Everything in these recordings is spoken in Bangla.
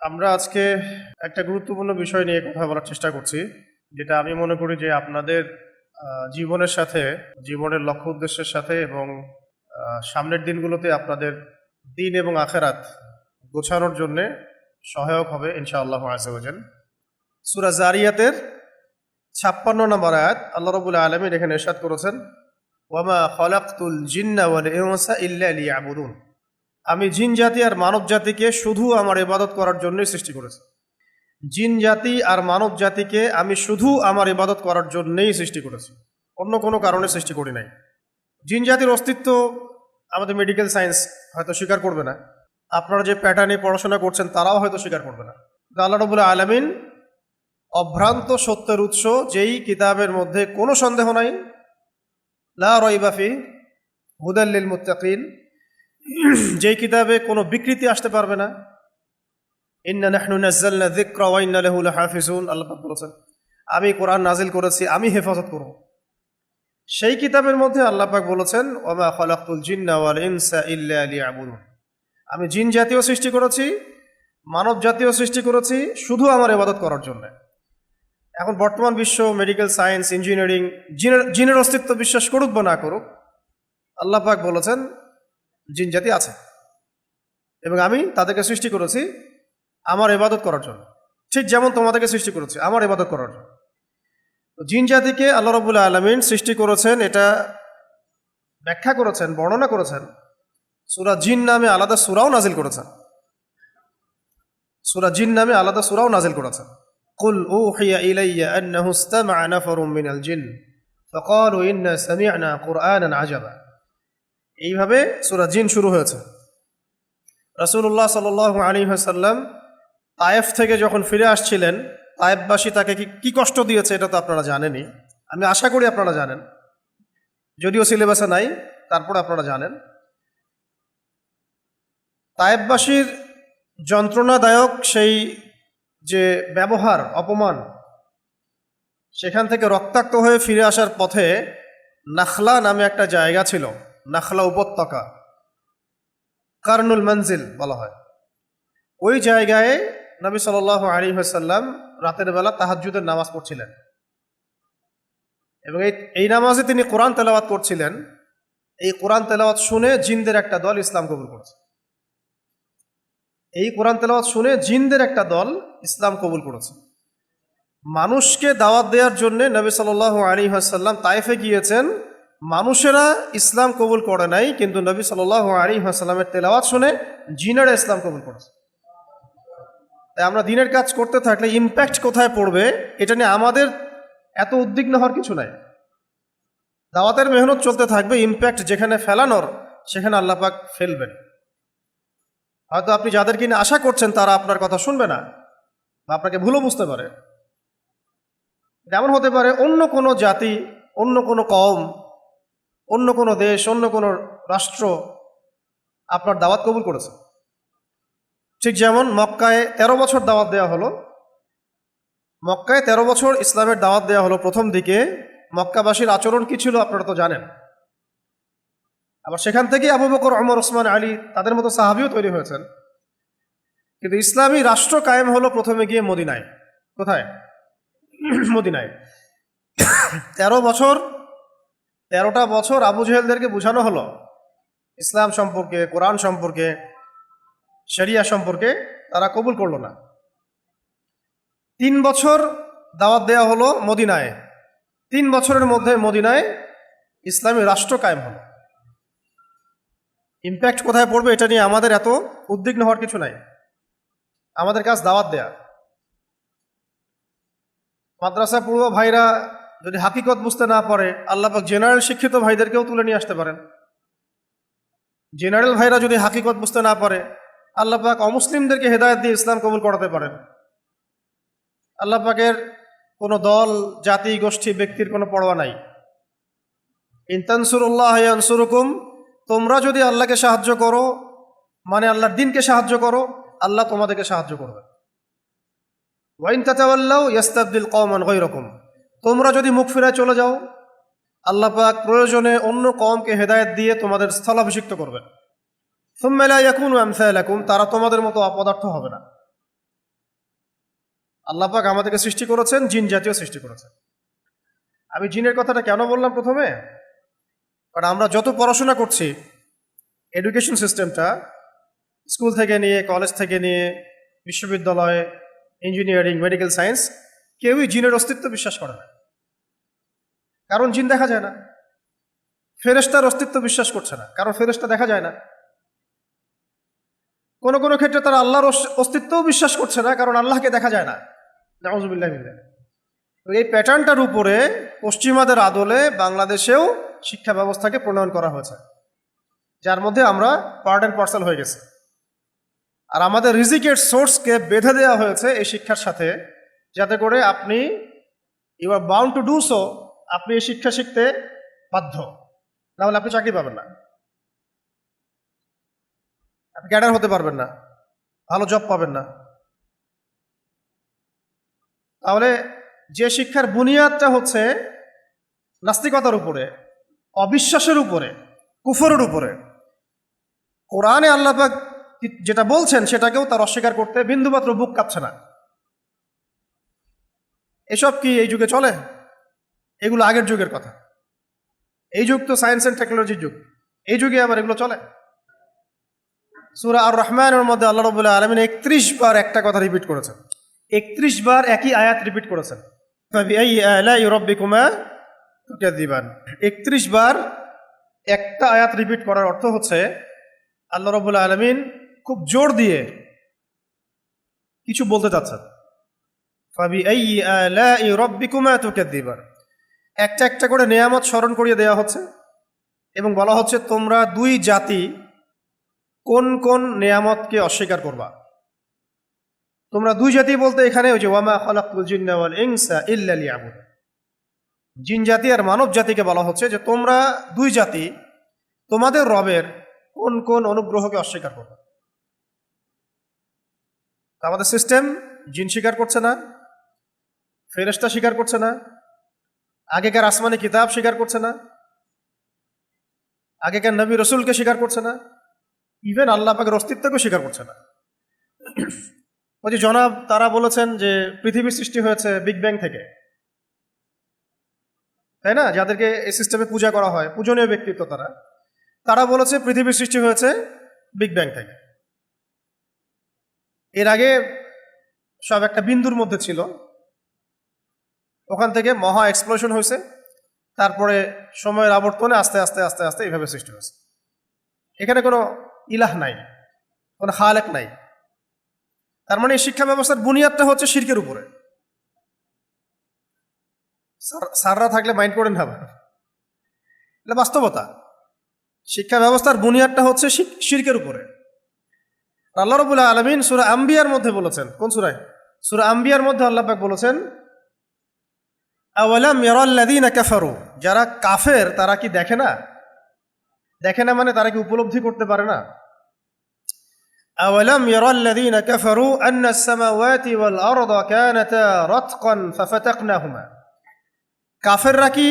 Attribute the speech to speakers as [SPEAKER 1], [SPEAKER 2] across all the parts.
[SPEAKER 1] আমরা আজকে একটা গুরুত্বপূর্ণ বিষয় নিয়ে কথা বলার চেষ্টা করছি, যেটা আমি মনে করি যে আপনাদের জীবনের সাথে, জীবনের লক্ষ্য উদ্দেশ্যের সাথে এবং সামনের দিনগুলোতে আপনাদের দিন এবং আখেরাত গোছানোর জন্যে সহায়ক হবে ইনশাআল্লাহ আযজা ওয়া জাল। সূরা জারিয়াতের ৫৬ নম্বর আয়াত আল্লাহ রাব্বুল আলামিন এখানে ইরশাদ করেছেন, ওয়ামা খলাকতুল জিন্না ওয়াল ইনসা ইল্লা লিয়াবুদুন। আমি জিন জাতি আর মানব জাতিকে শুধু আমার ইবাদত করার জন্যই সৃষ্টি করেছি। জিন জাতি আর মানব জাতিকে আমি শুধু আমার ইবাদত করার জন্যই সৃষ্টি করেছি, অন্য কোনো কারণে সৃষ্টি করি নাই। জিন জাতির অস্তিত্ব আমাদের মেডিকেল সায়েন্স হয়তো স্বীকার করবে না, আপনারা যে প্যাটার্নে পড়াশোনা করছেন তারাও হয়তো স্বীকার করবে না। আল্লাহ রাব্বুল আলামিন অভ্রান্ত সত্যের উৎস, যেই কিতাবের মধ্যে কোনো সন্দেহ নাই, লা রাইবা ফি হুদাল লিল মুত্তাকিন, যেই কিতাবে কোনো বিকৃতি আসতে পারবে না। ইন্না নাহনু নাযালনা যিকরা ওয়া ইন্না লাহু লাহাফিজুন, আল্লাহ পাক বলেছেন আমি কোরআন নাজিল করেছি, আমি হেফাজত করব। সেই কিতাবের মধ্যে আল্লাহ পাক বলেছেন, ওয়ামা খালাকতুল জিন্না ওয়াল ইনসা ইল্লা লিয়াবুদুন। আমি জিন জাতীয় সৃষ্টি করেছি, মানব জাতীয় সৃষ্টি করেছি শুধু আমার ইবাদত করার জন্য। এখন বর্তমান বিশ্ব, মেডিকেল সায়েন্স, ইঞ্জিনিয়ারিং, জিনের অস্তিত্ব বিশ্বাস করুক বা না করুক, আল্লাহ পাক বলেছেন জিন জাতি আছে এবং আমি তাদেরকে সৃষ্টি করেছি আমার ইবাদত করার জন্য, ঠিক যেমন তোমাদেরকে সৃষ্টি করেছি আমার ইবাদত করার জন্য। জিন জাতিকে আল্লাহ রাব্বুল আলামিন সৃষ্টি করেছেন, এটা ব্যাখ্যা করেছেন, বর্ণনা করেছেন। সূরা জিন নামে আলাদা সূরাও নাজিল করেছেন, সূরা জিন নামে আলাদা সূরাও নাজিল করেছেন। কুল উহিয়া ইলাইয়া আন্নাহু ইসতামা'a নাফারুম মিনাল জিন ফাকালু ইন্না সামি'না কুরআনান আজাবা। এইভাবে সূরা জিন শুরু হয়েছে। রাসূলুল্লাহ সাল্লাল্লাহু আলাইহি ওয়াসাল্লাম তায়েফ থেকে যখন ফিরে আসছিলেন, তায়েফবাসী তাকে কি কষ্ট দিয়েছে এটা তো আপনারা জানেনই, আমি আশা করি আপনারা জানেন, যদিও সিলেবাসে নাই, তারপর আপনারা জানেন। তায়েফবাসীর যন্ত্রণাদায়ক সেই যে ব্যবহার, অপমান, সেখান থেকে রক্তাক্ত হয়ে ফিরে আসার পথে নাখলা নামে একটা জায়গা ছিল, নাখলা উপত্যকা, কারনুল মঞ্জিল বলা হয়। ওই জায়গায় নবী সাল্লাল্লাহু আলাইহি ওয়াসাল্লাম রাতের বেলা তাহাজ্জুদের নামাজ পড়ছিলেন এবং এই নামাজে তিনি কোরআন তেলাওয়াত করছিলেন। এই কোরআন তেলাওয়াত শুনে জিনদের একটা দল ইসলাম কবুল করেছে। এই কোরআন তেলাওয়াত শুনে জিনদের একটা দল ইসলাম কবুল করেছে। মানুষকে দাওয়াত দেওয়ার জন্য নবী সাল্লাল্লাহু আলাইহি ওয়াসাল্লাম তায়েফে গিয়েছেন, মানুষেরা ইসলাম কবুল করে নাই, কিন্তু নবী সাল্লাল্লাহু আলাইহি ওয়াসাল্লামের তেলাওয়াত শুনে জিনেরা ইসলাম কবুল করেছে। তাই আমরা দিনের কাজ করতে থাকলে ইম্প্যাক্ট কোথায় পড়বে এটা নিয়ে আমাদের এত উদ্বিগ্ন হওয়ার কিছু নাই। দাওয়াতের মেহনত চলতে থাকবে, ইম্প্যাক্ট যেখানে ফেলানোর সেখানে আল্লাহ পাক ফেলবেন। হয়তো আপনি যাদেরকে নিয়ে আশা করছেন তারা আপনার কথা শুনবে না বা আপনাকে ভুলও বুঝতে পারে। এমন হতে পারে অন্য কোনো জাতি, অন্য কোনো কওম, অন্য কোনো দেশ, অন্য কোনো রাষ্ট্র আপনার দাওয়াত কবুল করেছে। ঠিক যেমন মক্কায় 13 বছর দাওয়াত দেওয়া হলো, মক্কায় 13 বছর ইসলামের দাওয়াত দেওয়া হলো। প্রথম দিকে মক্কাবাসীর আচরণ কি ছিল আপনারা তো জানেন। আবার সেখান থেকে আবু বকর, ওমর, ওসমান, আলী, তাদের মতো সাহাবীও তৈরি হয়েছেন। কিন্তু ইসলামী রাষ্ট্র কায়েম হলো প্রথমে গিয়ে মদিনায়। কোথায়? মদিনায়। 13 বছর, 13টা বছর আবু জেহেলদেরকে বোঝানো হলো ইসলাম সম্পর্কে, কোরআন সম্পর্কে, শরিয়া সম্পর্কে, তারা কবুল করলো না। 3 বছর দাওয়াত দেওয়া হলো মদিনায়। 3 বছরের মধ্যে মদিনায় ইসলামী রাষ্ট্র কায়েম হলো। ইম্প্যাক্ট কোথায় পড়বে এটা নিয়ে আমাদের এত উদ্বিগ্ন হওয়ার কিছু নাই। আমাদের কাজ দাওয়াত দেয়া। মাদ্রাসা পড়ুয়া ভাইরা যদি হাকিকত বুঝতে না পারে, আল্লাহ পাক জেনারেল শিক্ষিত ভাইদেরকেও তুলে নিয়ে আসতে পারেন। জেনারেল ভাইরা যদি হাকিকত বুঝতে না পারে, আল্লাহ পাক অমুসলিমদেরকে হেদায়েত দিয়ে ইসলাম কবুল করাতে পারেন। আল্লাহ পাকের কোনো দল, জাতি, গোষ্ঠী, ব্যক্তির কোনো পরোয়া নাই। ইন তানসুরুল্লাহ ইয়ানসুরুকুম, তোমরা যদি আল্লাহকে সাহায্য করো, মানে আল্লাহর দ্বীনকে সাহায্য করো, আল্লাহ তোমাদেরকে সাহায্য করবে। ওয়া ইন তাতাওয়াল্লাউ ইস্তাবদিল কওমান গায়রাকুম, তোমরা যদি মুখ ফিরায় চলে যাও, আল্লাহ পাক প্রয়োজনে অন্য কওমকে হেদায়েত দিয়ে তোমাদের স্থলাভিষিক্ত করবেন। সুম্মা লা ইয়াকুনু আমসালাকুম, তারা তোমাদের মতো অপদার্থ হবে না। আল্লাহ পাক আমাদেরকে সৃষ্টি করেছেন, জিন জাতীয় সৃষ্টি করেছেন। আমি জিনের কথাটা কেন বললাম প্রথমে, কারণ আমরা যত পড়াশোনা করছি, এডুকেশন সিস্টেমটা স্কুল থেকে নিয়ে, কলেজ থেকে নিয়ে, বিশ্ববিদ্যালয়ে, ইঞ্জিনিয়ারিং, মেডিকেল সায়েন্স, কেউই জিনের অস্তিত্ব বিশ্বাস করে না। কারণ জিন দেখা যায় না। ফেরেশতার অস্তিত্ব বিশ্বাস করছে না, কারণ ফেরেশতা দেখা যায় না। কোনো কোনো ক্ষেত্রে তারা আল্লাহর অস্তিত্বও বিশ্বাস করছে না, কারণ আল্লাহকে দেখা যায় না। নাউযুবিল্লাহি মিন যালিক। এই প্যাটার্নটার উপরে পশ্চিমাদের আদলে বাংলাদেশেও শিক্ষা ব্যবস্থাকে প্রণয়ন করা হয়েছে, যার মধ্যে আমরা পার্ট অ্যান্ড পার্সেল হয়ে গেছি। আর আমাদের রিজিকের সোর্সকে বেঁধে দেওয়া হয়েছে এই শিক্ষার সাথে, যাতে করে আপনি you are bound to do so, আপনি এই শিক্ষা শিখতে বাধ্য, নাহলে আপনি চাকরি পাবেন না, আপনি ক্যাডার হতে পারবেন না, ভালো জব পাবেন না। তাহলে যে শিক্ষার বুনিয়াদটা হচ্ছে নাস্তিকতার উপরে, অবিশ্বাসের উপরে, কুফরের উপরে, কোরআনে আল্লাহ পাক যেটা বলছেন সেটাকেও তার অস্বীকার করতে বিন্দুমাত্র বুক কাঁপছে না। এসব কি এই যুগে চলে? এগুলো আগের যুগের কথা। এই যুগ তো সায়েন্স অ্যান্ড টেকনোলজির যুগ, এই যুগে আবার এগুলো চলে? সূরা আর রহমানের মধ্যে আল্লাহ রাব্বুল আলামিন 31 বার একটা কথা রিপিট করেছেন, 31 বার একই আয়াত রিপিট করেছেন, ফাবিআইয়ি আলাই রাব্বিকুমা তুকাযিবান। 31 বার একটা আয়াত রিপিট করার অর্থ হচ্ছে আল্লাহ রাব্বুল আলামিন খুব জোর দিয়ে কিছু বলতে চাচ্ছেন। ফাবিআইয়ি আলাই রাব্বিকুমা তুকাযিবান, একটা একটা করে নেয়ামত স্মরণ করিয়ে দেওয়া হচ্ছে এবং বলা হচ্ছে তোমরা দুই জাতি কোন কোন নেয়ামতকে অস্বীকার করবা। তোমরা দুই জাতি বলতে এখানে ওই যে ওয়ামা খালাকতুল জিন্না ওয়াল ইনসা ইল্লা লিয়াবুদুন, জিন জাতি আর মানব জাতিকে বলা হচ্ছে যে তোমরা দুই জাতি তোমাদের রবের কোন কোন অনুগ্রহকে অস্বীকার করবে। আমাদের সিস্টেম জিন স্বীকার করছে না, ফেরেশতা স্বীকার করছে না, আগেকার আসমানি কিতাব স্বীকার করছে না, আগেকার নবী রসুলকে স্বীকার করছে না, ইভেন আল্লাহ পাকের অস্তিত্বকে স্বীকার করছে না। ওই যে জনাব তারা বলেছেন যে পৃথিবীর সৃষ্টি হয়েছে বিগ ব্যাং থেকে, তাই না? যাদেরকে এই সিস্টেমে পূজা করা হয়, পূজনীয় ব্যক্তিত্ব তারা বলেছে পৃথিবীর সৃষ্টি হয়েছে বিগ ব্যাং থেকে। এর আগে সব একটা বিন্দুর মধ্যে ছিল, ওখান থেকে মহা এক্সপ্লোশন হয়েছে, তারপরে সময়ের আবর্তনে আস্তে আস্তে আস্তে আস্তে এইভাবে সৃষ্টি হয়েছে। এখানে কোনো ইলাহ নাই, কোনো খালেক নাই। তার মানে এই শিক্ষা ব্যবস্থার বুনিয়াদটা হচ্ছে শিরকের উপরে। স্যাররা থাকলে মাইন্ড করেন না, এটা বাস্তবতা। শিক্ষা ব্যবস্থার বুনিয়াদটা হচ্ছে শিরকের উপরে। আল্লাহ রাব্বুল আলামিন সূরা আম্বিয়ার মধ্যে বলেছেন, কোন সূরায়? সূরা আম্বিয়ার মধ্যে আল্লাহ পাক বলেছেন আওয়ালাম ইয়ারাল্লাযীনা কাফারু, যারা কাফের তারা কি দেখে না? দেখে না মানে তারা কি উপলব্ধি করতে পারে না? আওয়ালাম ইয়ারাল্লাযীনা কাফারু আন্নাস সামাওয়াতি ওয়াল আরদা কানাতা রাতকান ফাফাতাকনাহুমা, কাফেররা কি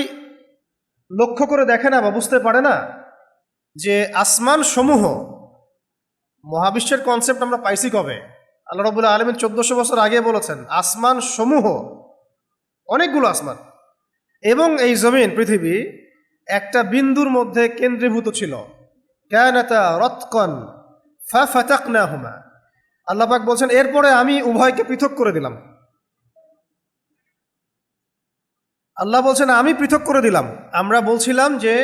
[SPEAKER 1] লক্ষ্য করে দেখে না বা বুঝতে পারে না যে আসমান সমূহ, মহাবিশ্বের কনসেপ্ট আমরা পাইছি কবে? আল্লাহ রাব্বুল আলামিন 1400 বছর আগে বলেছেন আসমান সমূহ, অনেকগুলো আসমান এবং এই জমিন পৃথিবী একটা বিন্দুর মধ্যে কেন্দ্রীভূত ছিল। কানাতা রাতকান ফাফাতাকনাহুমা, আল্লাহ পাক বলছেন এরপরে আমি উভয়কে পৃথক করে দিলাম। আল্লাহ বলছেন আমি পৃথক করে দিলাম। আমরা বলছিলাম যে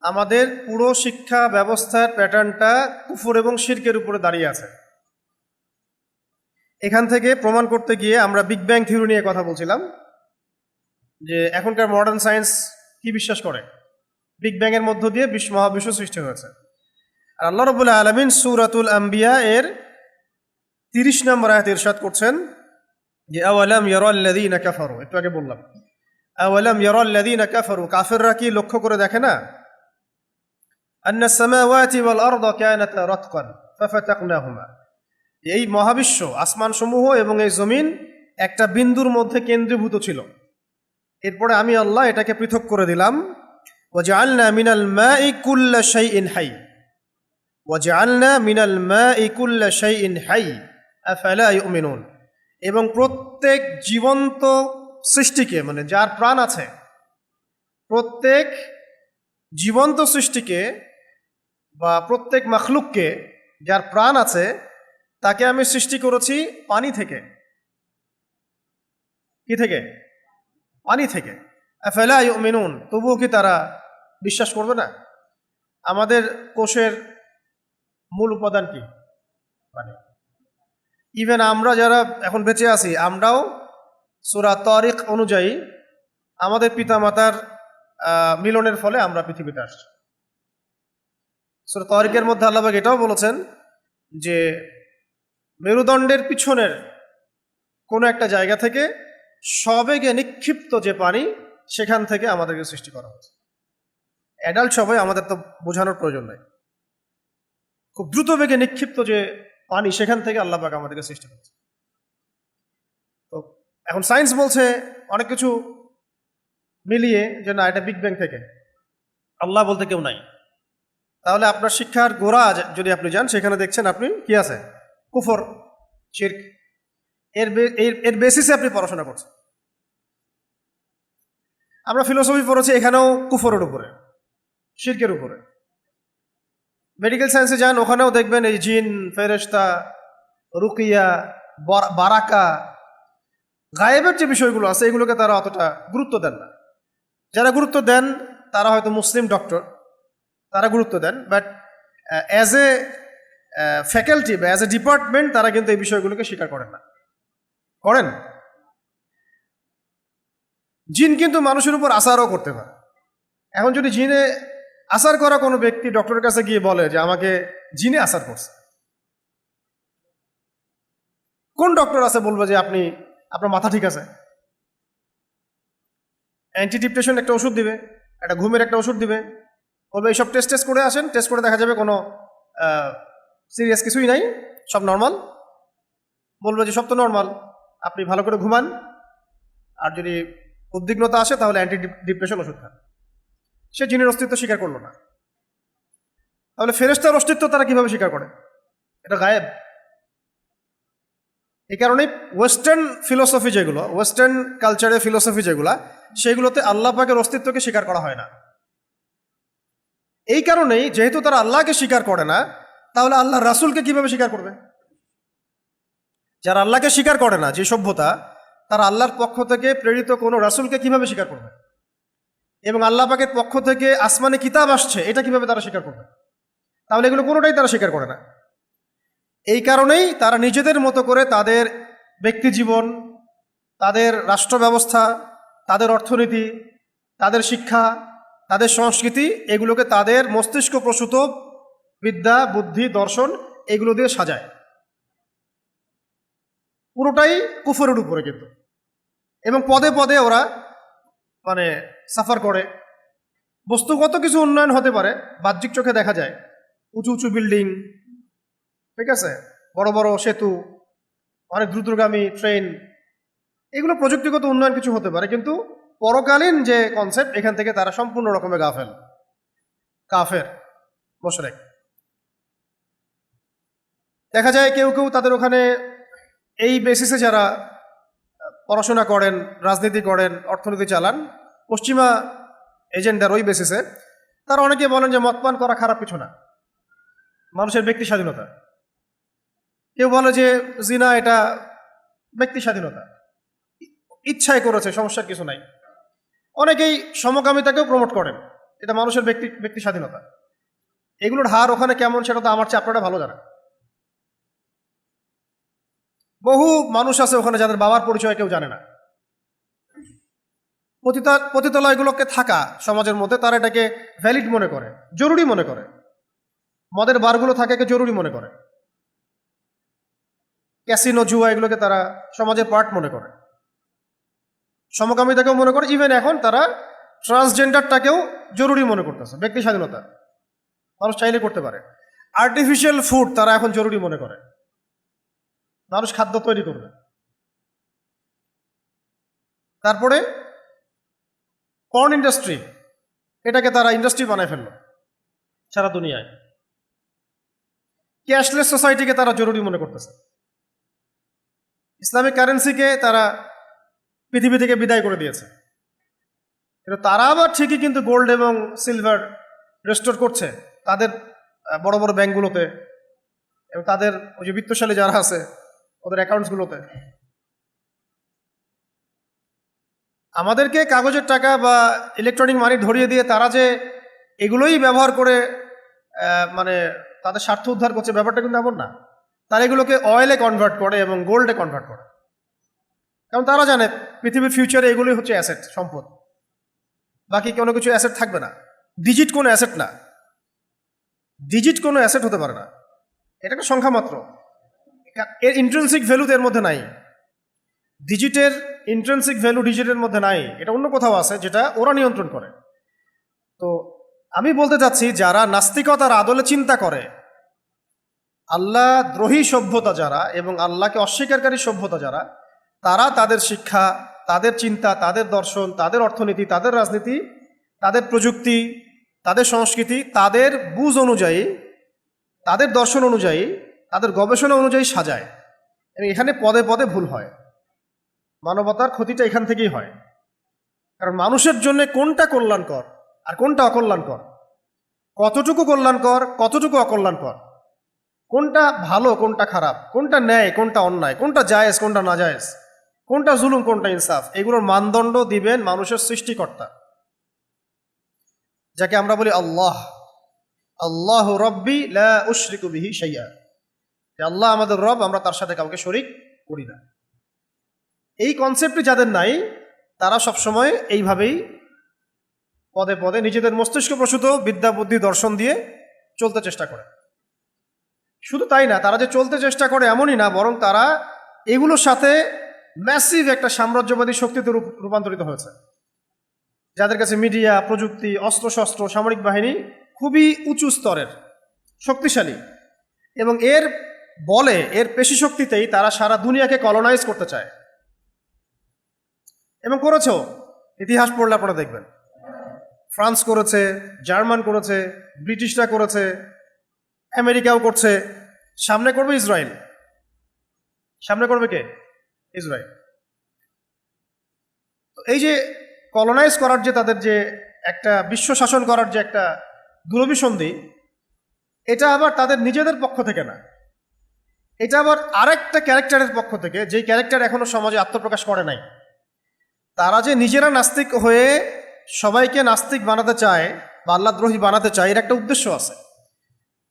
[SPEAKER 1] আমাদের পুরো শিক্ষা ব্যবস্থার প্যাটার্নটা কুফর এবং শিরকের উপরে দাঁড়িয়ে আছে। এখান থেকে প্রমাণ করতে গিয়ে আমরা বিগ ব্যাং থিওরি নিয়ে কথা বলছিলাম, যে এখনকার মডার্ন সায়েন্স কি বিশ্বাস করে বিগ ব্যাং এর মধ্য দিয়ে মহাবিশ্ব সৃষ্টি হয়েছে। আর আল্লাহ রাব্বুল আলামিন সূরাতুল আম্বিয়া এর 30 নম্বর আয়াতে ইরশাদ করছেন যে আওয়ালাম ইয়ারাল্লাযীনা কাফারু, একটু আগে বললাম আওয়ালাম ইয়ারাল্লাযীনা কাফারু, কাফেররা কি লক্ষ্য করে দেখে না? আন্নাস সামাওয়াতি ওয়াল আরদা কানাতা রাতকান ফাফাতাকনাহুমা, এই মহাবিশ্ব আসমান সমূহ এবং এই জমিন একটা বিন্দুর মধ্যে কেন্দ্রীভূত ছিল, এরপরে আমি আল্লাহ এটাকে পৃথক করে দিলাম। ওয়াজআলনা মিনাল মাই কুল্লা শাইইন হাই, ওয়াজআলনা মিনাল মাই কুল্লা শাইইন হাই আফালা ইউমিনুন, এবং প্রত্যেক জীবন্ত সৃষ্টিকে, মানে যার প্রাণ আছে, প্রত্যেক জীবন্ত সৃষ্টিকে বা প্রত্যেক মাখলুককে যার প্রাণ আছে তাকে আমি সৃষ্টি করেছি পানি থেকে। কি থেকে? পানি থেকে। আফালা ইউমিনুন, তবুও কি তারা বিশ্বাস করবে না? আমাদের কোষের মূল উপাদান কি? পানি। ইভেন আমরা যারা এখন বেঁচে আছি, আমরাও সূরা তারিক অনুযায়ী আমাদের পিতামাতার মিলনের ফলে আমরা পৃথিবীতে আসছি। সূরা তারিকের মধ্যে আল্লাহ পাক এটাও বলেছেন যে মেরুদণ্ডের পিছনের কোনো একটা জায়গা থেকে সবেগে নিক্ষিপ্ত যে পানি, সেখান থেকে আমাদেরকে সৃষ্টি করা হয়েছে। অ্যাডাল্ট সবাই, আমাদের তো বোঝানোর প্রয়োজন নেই। খুব দ্রুত বেগে নিক্ষিপ্ত যে পানি, সেখান থেকে আল্লাহ পাক আমাদেরকে সৃষ্টি করেছে। তো এখন সায়েন্স বলছে অনেক কিছু মিলিয়ে যে না, এটা বিগ ব্যাং থেকে, আল্লাহ বলতে কেউ নাই। তাহলে আপনার শিক্ষার গোড়া যদি আপনি যান, সেখানে দেখছেন আপনি কি আছে? কুফর, শিরক। এর বেসিসে আপনি পড়াশোনা করছেন। আমরা ফিলোসফি পড়েছি, এখানেও কুফরের উপরে, শিরকের উপরে। মেডিকেল সায়েন্সে যান, ওখানেও দেখবেন এই জিন, ফেরেশতা, রুকিয়া, বারাকা, গায়েবের যে বিষয়গুলো আছে, এগুলোকে তারা অতটা গুরুত্ব দেন না। যারা গুরুত্ব দেন তারা হয়তো মুসলিম ডক্টর, তারা গুরুত্ব দেন, বাট অ্যাজ এ ফ্যাকাল্টি বা অ্যাজ এ ডিপার্টমেন্ট তারা কিন্তু এই বিষয়গুলোকে স্বীকার করেন না। করেন? জিন কিন্তু মানুষের উপর আসারও করতে পারে। এখন যদি জিনে আসার করা কোনো ব্যক্তি ডক্টরের কাছে গিয়ে বলে যে আমাকে জিনে আসার করছে, কোন ডক্টর আছে বলবে যে আপনার মাথা ঠিক আছে? অ্যান্টি ডিপ্রেশন একটা ওষুধ দিবে, একটা ঘুমের একটা ওষুধ দিবে, বলবে এইসব টেস্ট করে আসেন, টেস্ট করে দেখা যাবে কোনো সিরিয়াস কিছুই নাই, সব নর্মাল। বলবে যে সব তো নর্মাল, আপনি ভালো করে ঘুমান, আর যদি উদ্বিগ্নতা আসে তাহলে অ্যান্টি ডিপ্রেশন ওষুধ খান। সে জিনের অস্তিত্ব স্বীকার করলো না। তাহলে ফেরেশতার অস্তিত্ব তারা কিভাবে স্বীকার করে? এটা গায়েব। এই কারণেই ওয়েস্টার্ন ফিলোসফি যেগুলো, ওয়েস্টার্ন কালচারের ফিলোসফি যেগুলো, সেগুলোতে আল্লাহ পাকের অস্তিত্বকে স্বীকার করা হয় না। এই কারণেই, যেহেতু তারা আল্লাহকে স্বীকার করে না, তাহলে আল্লাহ রাসূলকে কিভাবে স্বীকার করবে? যারা আল্লাহকে স্বীকার করে না, যে সভ্যতা, তারা আল্লাহর পক্ষ থেকে প্রেরিত কোনো রাসূলকে কিভাবে স্বীকার করবে? এবং আল্লাহ পাকের পক্ষ থেকে আসমানে কিতাব আসছে, এটা কিভাবে তারা স্বীকার করবে? তাহলে এগুলো কোনোটাই তারা স্বীকার করে না। এই কারণেই তারা নিজেদের মতো করে তাদের ব্যক্তি জীবন, তাদের রাষ্ট্র ব্যবস্থা, তাদের অর্থনীতি, তাদের শিক্ষা, তাদের সংস্কৃতি, এগুলোকে তাদের মস্তিষ্ক প্রসূত বিদ্যা, বুদ্ধি, দর্শন, এগুলো দিয়ে সাজায়। পুরোটাই কুফরের উপরে কিন্তু। এবং পদে পদে ওরা সাফার করে। বস্তুগত কিছু উন্নয়ন হতে পারে, বাহ্যিক চোখে দেখা যায়, উঁচু উঁচু বিল্ডিং, ঠিক আছে, বড় বড় সেতু, অনেক দ্রুতগামী ট্রেন, এগুলো প্রযুক্তিগত উন্নয়ন কিছু হতে পারে, কিন্তু পরকালীন যে কনসেপ্ট, এখান থেকে তারা সম্পূর্ণ রকমের গাফেল, কাফের, মুশরিক। দেখা যায় কেউ কেউ তাদের ওখানে এই বেসিসে যারা পড়াশোনা করেন, রাজনীতি করেন, অর্থনীতি চালান, পশ্চিমা এজেন্ডার ওই বেসিসে, তারা অনেকে বলেন যে মদ পান করা খারাপ কিছু না, মানুষের ব্যক্তি স্বাধীনতা। কেউ বলে যে জিনা এটা ব্যক্তি স্বাধীনতা, ইচ্ছায় করেছে, সমস্যার কিছু নাই। অনেকেই সমকামিতাকেও প্রমোট করেন, এটা মানুষের ব্যক্তি স্বাধীনতা। এগুলোর হার ওখানে কেমন সেটা তো আমার চেয়ে আপনারা ভালো জানেন। বহু মানুষ আছে ওখানে যাদের বাবার পরিচয় কেউ জানে না। পতিতালয়গুলোকে থাকা সমাজের মধ্যে তারা এটাকে ভ্যালিড মনে করে, জরুরি মনে করে। মদের বারগুলো থাকাকে জরুরি মনে করে। ক্যাসিনো, জুয়া, এগুলোকে তারা সমাজের পার্ট মনে করে। সমকামিতাকেও মনে করে। ইভেন এখন তারা ট্রান্সজেন্ডারটাকেও জরুরি মনে করতেছে, ব্যক্তি স্বাধীনতা, মানুষ চাইলে করতে পারে। আর্টিফিশিয়াল ফুড তারা এখন জরুরি মনে করে, মানুষ খাদ্য তৈরি করবে। তারপরে পর্ন ইন্ডাস্ট্রি, এটাকে তারা ইন্ডাস্ট্রি বানায় ফেললো সারা দুনিয়ায়। ক্যাশলেস সোসাইটিকে তারা জরুরি মনে করতেছে। ইসলামিক কারেন্সিকে তারা পৃথিবী থেকে বিদায় করে দিয়েছে, কিন্তু তারা আবার ঠিকই কিন্তু গোল্ড এবং সিলভার রেস্টোর করছে তাদের বড় বড় ব্যাংকগুলোতে এবং তাদের ওই যে বিত্তশালী যারা আছে ওদের অ্যাকাউন্টসগুলোতে। আমাদেরকে কাগজের টাকা বা ইলেকট্রনিক মানি ধরিয়ে দিয়ে তারা যে এগুলোই ব্যবহার করে মানে তাদের স্বার্থ উদ্ধার করছে, ব্যাপারটা কিন্তু এমন না। তারা এগুলোকে অয়েলে কনভার্ট করে এবং গোল্ডে কনভার্ট করে, কারণ তারা জানে পৃথিবীর ফিউচারে এগুলোই হচ্ছে অ্যাসেট, সম্পদ, বাকি কোনো কিছু অ্যাসেট থাকবে না। ডিজিট কোনো অ্যাসেট না, ডিজিট কোনো অ্যাসেট হতে পারে না, এটা একটা সংখ্যা মাত্র, এর ইন্ট্রেন্সিক ভ্যালু এর মধ্যে নাই। ডিজিটের ইন্ট্রেন্সিক ভ্যালু ডিজিটের মধ্যে নাই, এটা অন্য কোথাও আছে যেটা ওরা নিয়ন্ত্রণ করে। তো আমি বলতে চাচ্ছি, যারা নাস্তিকতার আদলে চিন্তা করে, আল্লাহ দ্রোহী সভ্যতা যারা এবং আল্লাহকে অস্বীকারী সভ্যতা যারা, তারা তাদের শিক্ষা, তাদের চিন্তা, তাদের দর্শন, তাদের অর্থনীতি, তাদের রাজনীতি, তাদের প্রযুক্তি, তাদের সংস্কৃতি, তাদের বুঝ অনুযায়ী, তাদের দর্শন অনুযায়ী, তাদের গবেষণা অনুযায়ী সাজায়, এবং এখানে পদে পদে ভুল হয়। মানবতার ক্ষতিটা এখান থেকেই হয়, কারণ মানুষের জন্য কোনটা কল্যাণকর আর কোনটা অকল্যাণকর, কতটুকু কল্যাণকর কতটুকু অকল্যাণকর, কোনটা ভালো কোনটা খারাপ, কোনটা ন্যায় কোনটা অন্যায়, কোনটা জায়েজ কোনটা না জায়েজ, কোনটা জুলুম কোনটা ইনসাফ, এগুলোর মানদণ্ড দিবেন মানুষের সৃষ্টিকর্তা, যাকে আমরা বলি আল্লাহ। আল্লাহু রব্বি লা উশরিকু বিহি শাইআ, আল্লাহ আমাদের রব, আমরা তার সাথে কাউকে শরীক করি না। এই কনসেপ্টটি যাদের নাই, তারা সবসময় এইভাবেই পদে পদে নিজেদের মস্তিষ্ক প্রসূত বিদ্যা বুদ্ধি দর্শন দিয়ে চলতে চেষ্টা করে। শুধু তাই না, তারা যে চলতে চেষ্টা করে এমনই না, বরং তারা এগুলোর সাথে ম্যাসিভ একটা সাম্রাজ্যবাদী শক্তিতে রূপান্তরিত হয়েছে, যাদের কাছে মিডিয়া, প্রযুক্তি, অস্ত্রশস্ত্র, সামরিক বাহিনী খুবই উঁচু স্তরের, শক্তিশালী, এবং এর বলে, এর পেশি শক্তিতেই তারা সারা দুনিয়াকে কলোনাইজ করতে চায় এবং করেছেও। ইতিহাস পড়লে আপনারা দেখবেন, ফ্রান্স করেছে, জার্মান করেছে, ব্রিটিশরা করেছে, আমেরিকাও করছে, সামনে করবে ইসরায়েল। সামনে করবে কে? ইসরায়েল। এই যে কলোনাইজ করার যে তাদের যে একটা বিশ্ব শাসন করার যে একটা দুরভিসন্ধি, এটা আবার তাদের নিজেদের পক্ষ থেকে না, এটা আবার আরেকটা ক্যারেক্টারের পক্ষ থেকে, যেই ক্যারেক্টার এখনো সমাজে আত্মপ্রকাশ করে নাই। তারা যে নিজেরা নাস্তিক হয়ে সবাইকে নাস্তিক বানাতে চায় বা আল্লাহদ্রোহী বানাতে চায়, এর একটা উদ্দেশ্য আছে।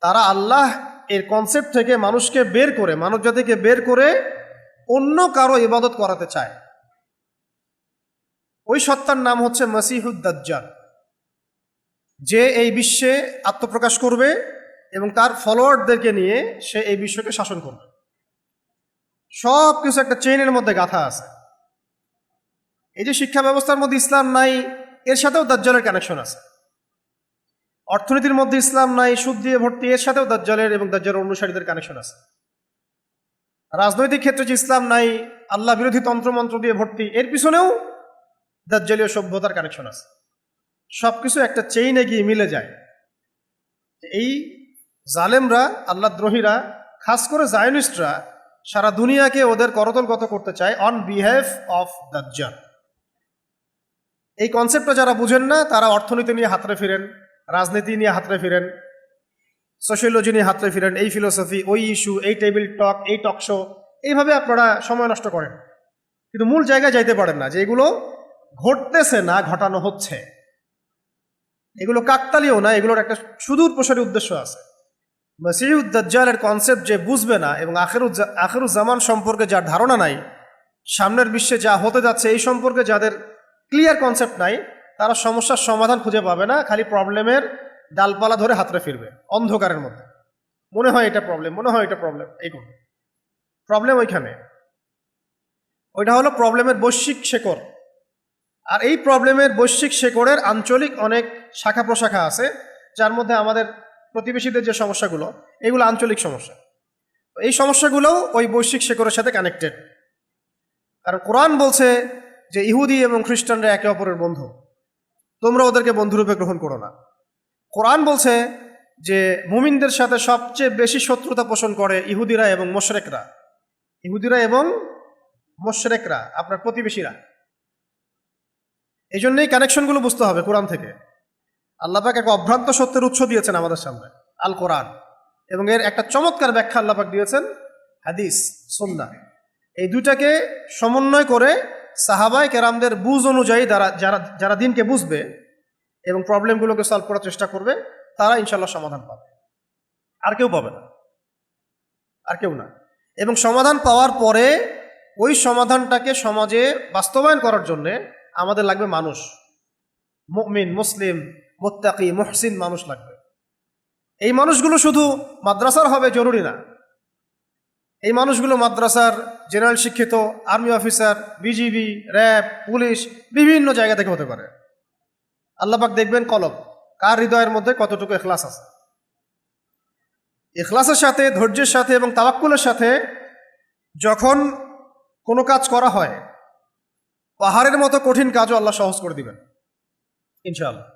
[SPEAKER 1] তারা আল্লাহ এর কনসেপ্ট থেকে মানুষকে বের করে, মানব জাতিকে বের করে অন্য কারো ইবাদত করাতে চায়। ওই সত্তার নাম হচ্ছে মসিহুদ দাজ্জাল, যে এই বিশ্বে আত্মপ্রকাশ করবে এবং তার ফলোয়ারদেরকে নিয়ে সে এই বিশ্বকে শাসন করবে। সব কিছু একটা চেইনের মধ্যে গাঁথা আছে। এই যে শিক্ষা ব্যবস্থার মধ্যে ইসলাম নাই, এর সাথেও দাজ্জালের কানেকশন আছে। অর্থনীতির মধ্যে ইসলাম নাই, সুদ দিয়ে ভর্তি, এর সাথেও দাজ্জালের এবং দাজ্জালের অনুসারীদের কানেকশন আছে। রাজনৈতিক ক্ষেত্রে যে ইসলাম নাই, আল্লাহ বিরোধী তন্ত্রমন্ত্র দিয়ে ভর্তি, এর পিছনেও দাজ্জালীয় সভ্যতার কানেকশন আছে। সবকিছু একটা চেইনে গিয়ে মিলে যায়। এই জালেমরা, আল্লাহদ্রোহীরা, খাস করে জায়নিস্টরা সারা দুনিয়াকে ওদের করতলগত করতে চায় অন বিহেভ অফ দাজ্জাল। এই কনসেপ্টটা যারা বুঝেন না, তারা অর্থনীতি নিয়ে হাতড়ে ফিরেন, রাজনীতি নিয়ে হাতড়ে ফিরেন, সোশিয়োলজি নিয়ে হাতড়ে ফিরেন, এই ফিলোসফি, ওই ইস্যু, এই টেবিল টক, এই টক শো, এইভাবে আপনারা সময় নষ্ট করেন, কিন্তু মূল জায়গায় যাইতে পারেন না যে এগুলো ঘটতেছে না, ঘটানো হচ্ছে। এগুলো কাকতালীয় না, এগুলোর একটা সুদূর প্রসারী উদ্দেশ্য আছে। মসিহুদ দাজ্জালের কনসেপ্ট যে বুঝবে না এবং আখিরুজ্জামান সম্পর্কে যার ধারণা নাই, সামনের বিশ্বে যা হতে যাচ্ছে এই সম্পর্কে যাদের ক্লিয়ার কনসেপ্ট নাই, তারা সমস্যার সমাধান খুঁজে পাবে না, খালি প্রবলেমের ডালপালা ধরে হাতড়ে ফিরবে অন্ধকারের মধ্যে। মনে হয় এটা প্রবলেম, মনে হয় এটা প্রবলেম, এই প্রবলেম ওইখানে। ওইটা হলো প্রবলেমের বৈশ্বিক শেকড়। আর এই প্রবলেমের বৈশ্বিক শেকড়ের আঞ্চলিক অনেক শাখা প্রশাখা আছে, যার মধ্যে আমাদের প্রতিবেশীদের যে সমস্যাগুলো, এগুলো আঞ্চলিক সমস্যা। এই সমস্যাগুলোও ওই বৈশ্বিক শেকড়ের সাথে কানেক্টেড। কারণ কোরআন বলছে যে ইহুদি এবং খ্রিস্টানরা একে অপরের বন্ধু, তোমরা ওদেরকে বন্ধুরূপে গ্রহণ করো না। কোরআন বলছে যে মুমিনদের সাথে সবচেয়ে বেশি শত্রুতা পোষণ করে ইহুদিরা এবং মুশরিকরা, ইহুদিরা এবং মুশরিকরা, আপনার প্রতিবেশীরা। এই জন্যই কানেকশনগুলো বুঝতে হবে কোরআন থেকে। আল্লাহ পাক এক অভ্রান্ত সত্যের উৎস দিয়েছেন আমাদের সামনে, আল কোরআন, এবং এর একটা চমৎকার ব্যাখ্যা আল্লাহ পাক দিয়েছেন হাদিস, সুন্নাহ। এই দুইটাকে সমন্বয় করে সাহাবায়ে কেরামদের বুঝ অনুযায়ী যারা যারা দিনকে বুঝবে এবং প্রবলেমগুলোকে সলভ করার চেষ্টা করবে, তারা ইনশাল্লাহ সমাধান পাবে, আর কেউ পাবে না, আর কেউ না। এবং সমাধান পাওয়ার পরে ওই সমাধানটাকে সমাজে বাস্তবায়ন করার জন্যে আমাদের লাগবে মানুষ, মুমিন, মুসলিম, মুত্তাকি, মুহসিন মানুষ লাগবে। এই মানুষগুলো শুধু মাদ্রাসার হবে জরুরি না। এই মানুষগুলো মাদ্রাসার, জেনারেল শিক্ষিত, army officer, BGB, RAB, police, বিভিন্ন জায়গা থেকে হতে পারে। আল্লাহ পাক দেখবেন কলব, কার হৃদয়ের মধ্যে কতটুকু ইখলাস আছে। ইখলাসের সাথে, ধৈর্যের সাথে এবং তাওয়াক্কুলের সাথে যখন কোনো কাজ করা হয়, পাহাড়ের মতো কঠিন কাজও আল্লাহ সহজ করে দিবেন ইনশাআল্লাহ।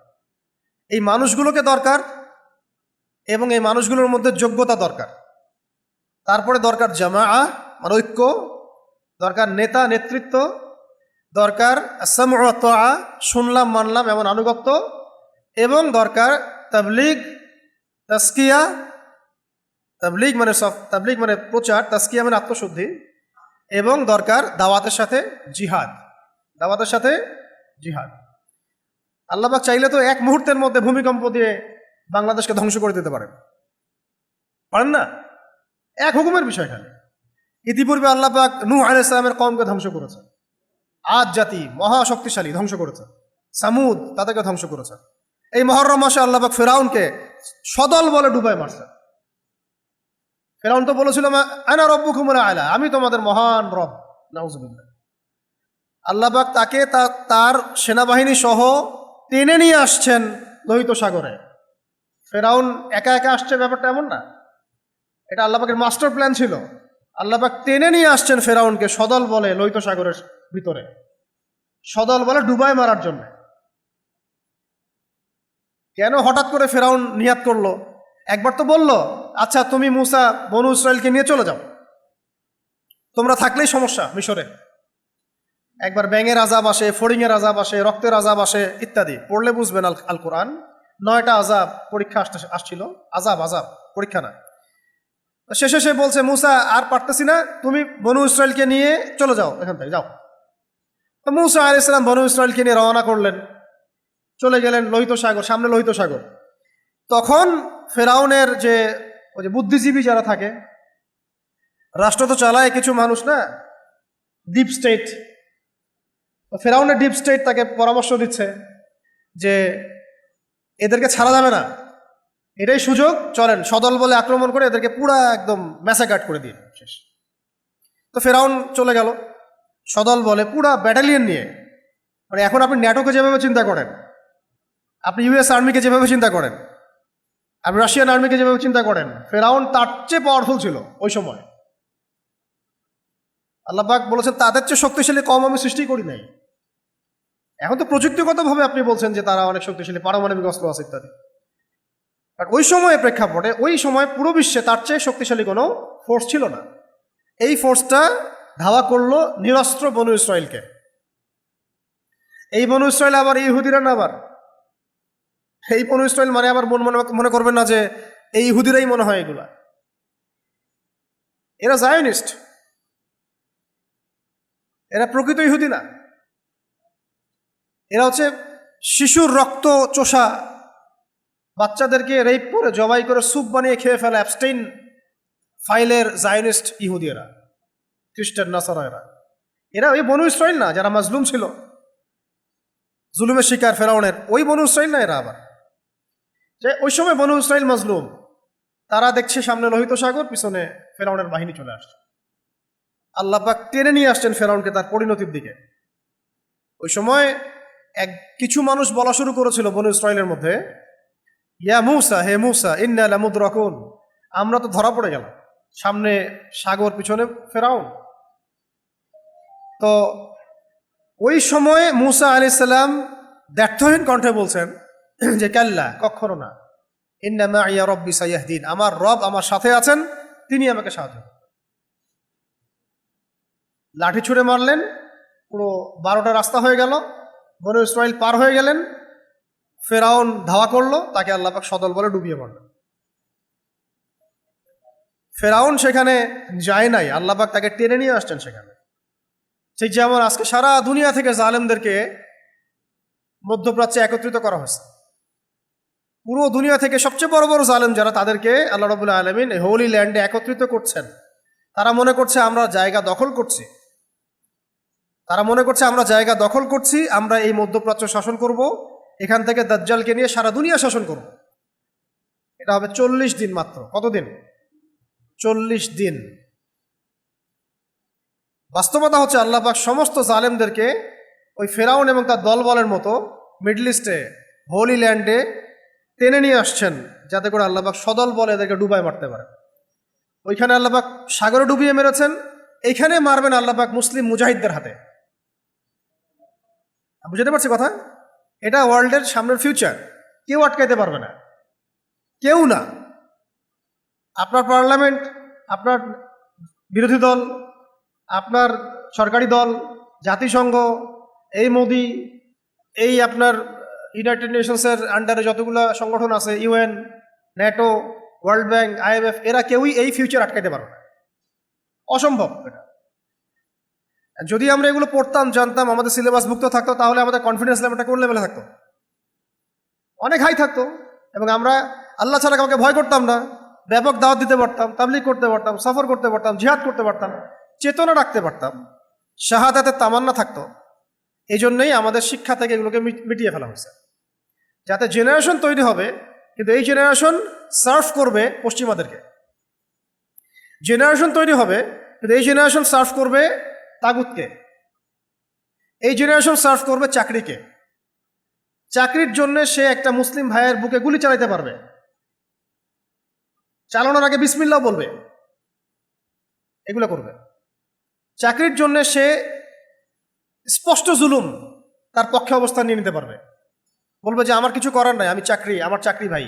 [SPEAKER 1] এই মানুষগুলোকে দরকার, এবং এই মানুষগুলোর মধ্যে যোগ্যতা দরকার। তারপরে দরকার জামাআ, মানে ঐক্য, দরকার নেতা, নেতৃত্ব, দরকার সামউ ওয়া তাআ, শুনলাম মানলাম এমন আনুগত্য, এবং দরকার তাবলীগ, তাসকিয়া। তাবলীগ মানে প্রচার, তাসকিয়া মানে আত্মশুদ্ধি, এবং দরকার দাওয়াতের সাথে জিহাদ, দাওয়াতের সাথে জিহাদ। আল্লাহ পাক চাইলে তো এক মুহূর্তের মধ্যে ভূমিকম্প দিয়ে বাংলাদেশকে ধ্বংস করে দিতে পারেন, পারেন না? এক হুকুমের বিষয় খালি। ইতিপূর্বে আল্লাহ পাক নূহ আলাইহিস সালামের কওমকে ধ্বংস করেছে, আদ জাতি মহাশক্তিশালী ধ্বংস করেছে, সামুদ তাদেরকে ধ্বংস করেছে। এই মুহররম মাসে আল্লাহ পাক ফিরআউনকে সদল বলে ডুবায় মারছে। ফিরআউন তো বলেছিল আনা রব্বুকুমুল আ'লা, আমি তোমাদের মহান রব, নাউযুবিল্লাহ। আল্লাহ পাক তাকে তার সেনাবাহিনী সহ টেনে নিয়ে আসছেন লোহিত সাগরে। ফিরআউন একা একা আসছে, ব্যাপারটা এমন না, এটা আল্লাহ পাকের মাস্টার প্ল্যান ছিল। আল্লাহ পাক টেনে নিয়ে আসছেন ফিরআউনকে সদল বলে লোহিত সাগরের ভিতরে, সদল বলে ডুবায় মারার জন্য। কেন হঠাৎ করে ফিরআউন নিয়াত করলো? একবার তো বলল, আচ্ছা তুমি মূসা বনু ইসরাইলকে নিয়ে চলে যাও, তোমরা থাকলেই সমস্যা মিশরে। একবার ব্যাঙের আযাব আসে, ফড়িংয়ের আযাব আসে, রক্তের আযাব আসে ইত্যাদি, পড়লে বুঝবেন আল কোরআন। 9টা আযাব পরীক্ষা আসছিল, আযাব পরীক্ষা না। শেষে সে বলছে, মূসা আর পারতেছি না, তুমি বনু ইসরাইলকে নিয়ে চলে যাও, এখান থেকে যাও। তো মূসা আলাইহিস সালাম বনু ইসরাইলকে নিয়ে রওনা করলেন, চলে গেলেন লোহিত সাগর, সামনে লোহিত সাগর। তখন ফেরাউনের যে বুদ্ধিজীবী যারা থাকে, রাষ্ট্র তো চালায় কিছু মানুষ না, ডিপ স্টেট। ফেরাউনের ডিপ স্টেট তাকে পরামর্শ দিচ্ছে যে এদেরকে ছাড়া যাবে না, এটাই সুযোগ, চলেন সদল বলে আক্রমণ করে এদেরকে পুরা একদম ম্যাসাকাট করে দিয়ে শেষ। তো ফেরাউন চলে গেল সদল বলে পুরা ব্যাটালিয়ন নিয়ে। মানে এখন আপনি ন্যাটোকে যেভাবে চিন্তা করেন, আপনি ইউএস আর্মিকে যেভাবে চিন্তা করেন, আপনি রাশিয়ান আর্মিকে যেভাবে চিন্তা করেন, ফেরাউন তার চেয়ে পাওয়ারফুল ছিল ওই সময়। আল্লাহ পাক বলেছেন তাদের চেয়ে শক্তিশালী কম আমি সৃষ্টি করি নাই। এখন তো প্রযুক্তিগতভাবে আপনি বলছেন যে তারা অনেক শক্তিশালী, পারমাণবিক অস্ত্র আছে ইত্যাদি। বাট ওই সময় প্রেক্ষাপটে, ওই সময় পুরো বিশ্বে তার চেয়ে শক্তিশালী কোনো ফোর্স ছিল না। এই ফোর্সটা ধাওয়া করলো নিরস্ত্র বনু ইসরাইলকে। এই বনু ইসরাইল আবার ইহুদিরা না, আবার এই বনু ইসরাইল মানে আবার মনে করবেন না যে এই ইহুদিরাই মনে হয় এগুলা। এরা জায়নিস্ট, এরা প্রকৃত ইহুদি না। এরা হচ্ছে শিশুর রক্ত চোষা, বাচ্চাদেরকে রেপ করে জবাই করে স্যুপ বানিয়ে খেয়ে ফেলা অ্যাবস্টেইন ফাইলের জায়নিস্ট ইহুদি এরা, খ্রিস্টান নাসারা। এরা ওই বনু ইসরাইল না যারা মাজলুম ছিল, জুলুমের শিকার ফেরাউনের, ওই বনু ইসরাইল না এরা। আবার যে ওই সময় বনু ইসরাইল মাজলুম, তারা দেখছে সামনে লোহিত সাগর, পিছনে ফেরাউনের বাহিনী চলে আসছে। আল্লাহ পাক টেনে নিয়ে আসছেন ফেরাউনকে তার পরিণতির দিকে। ওই সময় কিছু মানুষ বলা শুরু করেছিল বনু ইসরাইলের মধ্যে, ইয়া মূসা, হে মূসা, ইন্না লামুদরাকুন, আমরা তো ধরা পড়ে গেলাম, সামনে সাগর পিছনে ফেরাউন। তো ওই সময় মূসা আলাইহিস সালাম ব্যর্থহীন কণ্ঠে বলছেন যে কাল্লা, কখনো না, ইন্না মাইয়া রব্বি সাইয়াহদিন, আমার রব আমার সাথে আছেন, তিনি আমাকে সাহায্য করবেন। লাঠি ছুঁড়ে মারলেন, পুরো 12টা রাস্তা হয়ে গেল, বনু ইসরাইল পার হয়ে গেলেন, ফেরাউন ধাওয়া করলো, তাকে আল্লাহ পাক সদল বলে ডুবিয়ে মারলেন। ফেরাউন সেখানে যায় নাই, আল্লাহ পাক তাকে টেনে নিয়ে আসছেন সেখানে। ঠিক যেমন আজকে সারা দুনিয়া থেকে জালেমদেরকে মধ্যপ্রাচ্যে একত্রিত করা হয়েছে। পুরো দুনিয়া থেকে সবচেয়ে বড় বড় জালেম যারা, তাদেরকে আল্লাহ রাব্বুল আলামিন এই হোলি ল্যান্ডে একত্রিত করছেন। তারা মনে করছে আমরা জায়গা দখল করছি, আমরা এই মধ্যপ্রাচ্য শাসন করব, এখান থেকে দাজ্জালকে নিয়ে সারা দুনিয়া শাসন করব। এটা হবে 40 দিন মাত্র। কতদিন? 40 দিন। বাস্তবতা হচ্ছে আল্লাহ পাক সমস্ত জালেমদেরকে ওই ফেরাউন এবং তার দলবলের মতো মিডল ইস্টে হোলি ল্যান্ডে টেনে নিয়ে আসছেন, যাতে করে আল্লাহ পাক সদল বলে এদেরকে ডুবায় মারতে পারে। ওইখানে আল্লাহ পাক সাগরে ডুবিয়ে মেরেছেন, এইখানে মারবেন আল্লাহ পাক মুসলিম মুজাহিদদের হাতে। বুঝতে পারছি কথা? এটা ওয়ার্ল্ডের সামনের ফিউচার, কেউ আটকাইতে পারবে না, কেউ না। আপনার পার্লামেন্ট, আপনার বিরোধী দল, আপনার সরকারি দল, জাতিসংঘ, এই মোদি, এই আপনার ইউনাইটেড নেশনসের আন্ডারে যতগুলো সংগঠন আছে, UN, NATO, world bank, IMF, এরা কেউই এই ফিউচার আটকাইতে পারবে না, অসম্ভব এটা। যদি আমরা এগুলো পড়তাম, জানতাম, আমাদের সিলেবাসভুক্ত থাকতো, তাহলে আমাদের কনফিডেন্স লেভেলটা কোন লেভেলে থাকতো? অনেক হাই থাকতো, এবং আমরা আল্লাহ ছাড়া কাউকে ভয় করতাম না, ব্যাপক দাওয়াত দিতে পারতাম, তাবলীগ করতে পারতাম, সফর করতে পারতাম, জিহাদ করতে পারতাম, চেতনা রাখতে পারতাম, শাহাদাতের তামান্না থাকতো। এই জন্যই আমাদের শিক্ষা থেকে এগুলোকে মিটিয়ে ফেলা হয়েছে, যাতে জেনারেশন তৈরি হবে, কিন্তু এই জেনারেশন সার্ভ করবে পশ্চিমাদেরকে। জেনারেশন তৈরি হবে, কিন্তু এই জেনারেশন সার্ভ করবে তাগুতকে। এই জেনারেশন সার্ভ করবে চাকরিকে। চাকরির জন্য সে একটা মুসলিম ভাইয়ের বুকে গুলি চালাইতে পারবে, চালানোর আগে বিসমিল্লাহ বলবে, এগুলো করবে। চাকরির জন্য সে স্পষ্ট জুলুম তার পক্ষে অবস্থান নিয়ে নিতে পারবে, বলবে যে আমার কিছু করার নাই, আমি চাকরি, আমার চাকরি ভাই।